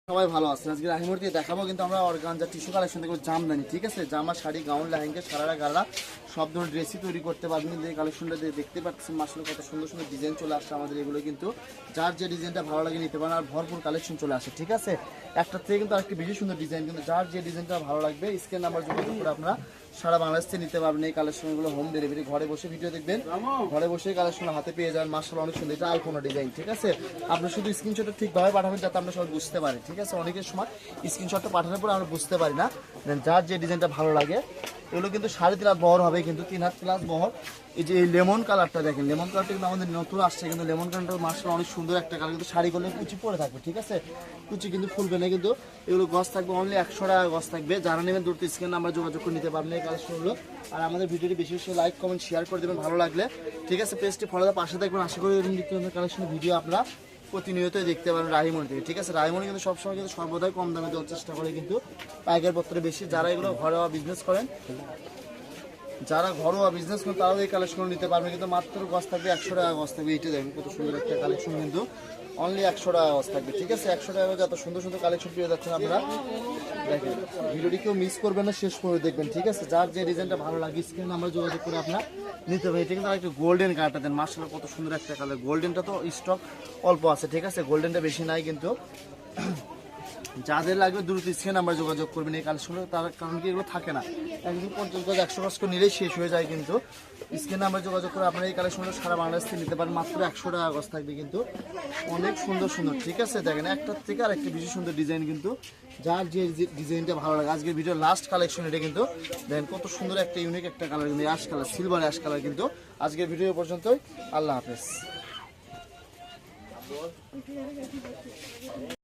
সবাই ভালো আছেন। আজকে রাহিমুর দিয়ে দেখাবো কিন্তু আমরা অর্গানজা টিস্যু কালেকশন থেকে জামদানি, ঠিক আছে, জামা, শাড়ি, গাউন, লেহেঙ্গা, সারারা, গাড়া সব ধরনের ড্রেসই তৈরি করতে পারবেন। এই কালেকশনটা দেখতে পাচ্ছেন মাসলে কত সুন্দর সুন্দর ডিজাইন চলে আসছে আমাদের। এগুলো কিন্তু যার যে ডিজাইনটা ভালো লাগে নিতে পারেন, আর ভরপুর কালেকশন চলে আসে, ঠিক আছে। একটা থেকে কিন্তু আরেকটি বেশি সুন্দর ডিজাইন, কিন্তু যার যে ডিজাইনটা ভালো লাগবে স্ক্রিন নাম্বার যোগাযোগ করে আপনারা সারা বাংলাদেশ থেকে নিতে পারবেন। এই কালেকশনগুলো হোম ডেলিভারি, ঘরে বসে ভিডিও দেখবেন, ঘরে বসে কালেকশন হাতে পেয়ে যান। মাশাআল্লাহ অনেক সুন্দর, এটা আলপনা ডিজাইন, ঠিক আছে। আপনি শুধু স্ক্রিনশটটা ঠিকভাবে পাঠাবেন যাতে আমরা সবাই বুঝতে পারি, ঠিক আছে। অনেকের সময় স্ক্রিনশটটা পাঠানোর পর আমরা বুঝতে পারি না। দেন যার যে ডিজাইনটা ভালো লাগে, এগুলো কিন্তু 3.5 হাত বহর হবে, কিন্তু 3 হাত প্লাস বহর। এই যে এই লেমন কালারটা দেখেন, লেমন কালারটা কিন্তু আমাদের নতুন আসছে, কিন্তু লেমন কালারটা মাশাআল্লাহ অনেক সুন্দর একটা কালার। কিন্তু শাড়ি করলে কুচি পরে থাকবে, ঠিক আছে, কুচি কিন্তু ফুলবে না। কিন্তু এগুলো গজ থাকবে অনলি 100 টাকা গজ থাকবে। যারা নেবেন দ্রুত স্ক্রিন নাম্বার যোগাযোগ করে নিতে পারবেন এই কালেকশনগুলো। আর আমাদের ভিডিওটি বেশি বেশি লাইক, কমেন্ট, শেয়ার করে দেবেন ভালো লাগলে, ঠিক আছে। পেজটি ফলো দিয়ে পাশে থাকবেন। আশা করি এরকম কালেকশনের ভিডিও আপনারা প্রতিনিয়তই দেখতে পারেন রাহিমনি থেকে, ঠিক আছে। রাহিমনি কিন্তু সবসময় কিন্তু সর্বদাই কম দামে দেওয়ার চেষ্টা করে, কিন্তু পাইকারি পত্রে বেশি। যারা এগুলো ঘরোয়া বিজনেস করেন, তারাও এই কালেকশন নিতে পারবেন। কিন্তু মাত্র গজ থাকবে 100 টাকা গজ থাকবে। এইটা দেখবেন কত সুন্দর একটা কালেকশন, কিন্তু অনলি 100 টাকা গজ থাকবে, ঠিক আছে। 100 টাকা যত সুন্দর সুন্দর কালেকশন পেয়ে যাচ্ছেন আপনারা। দেখেন ভিডিওটি কেউ মিস করবেন না, শেষ করে দেখবেন, ঠিক আছে। যার যে ডিজাইনটা ভালো লাগে স্ক্রিন নাম্বার যোগাযোগ করে আপনার নিতে হবে। এটা কিন্তু আরেকটা গোল্ডেন কালারটা দেন, মাশাআল্লাহ কত সুন্দর একটা কালার। গোল্ডেনটা তো স্টক অল্প আছে, ঠিক আছে, গোল্ডেনটা বেশি নাই। কিন্তু যাদের লাগবে দ্রুত স্ক্রিন নাম্বার যোগাযোগ করবেন এই কালেকশনগুলো, তার কারণ কি এগুলো থাকে না, একদিন 50 গজ 100 গজ করে নিলেই শেষ হয়ে যায়। কিন্তু স্ক্রিন নাম্বার যোগাযোগ করে আপনারা এই কালেকশনগুলো সারা বাংলাদেশ থেকে নিতে পারেন। মাত্র 100 টাকা গজ থাকবে, কিন্তু অনেক সুন্দর সুন্দর, ঠিক আছে। দেখেন একটার থেকে আর একটি বেশি সুন্দর ডিজাইন, কিন্তু যার যে ডিজাইনটা ভালো লাগে। আজকের ভিডিও লাস্ট কালেকশন এটা, কিন্তু দেখেন কত সুন্দর একটা ইউনিক একটা কালার, কিন্তু ash colour, silver ash colour. কিন্তু আজকের ভিডিও পর্যন্তই, আল্লাহ হাফেজ।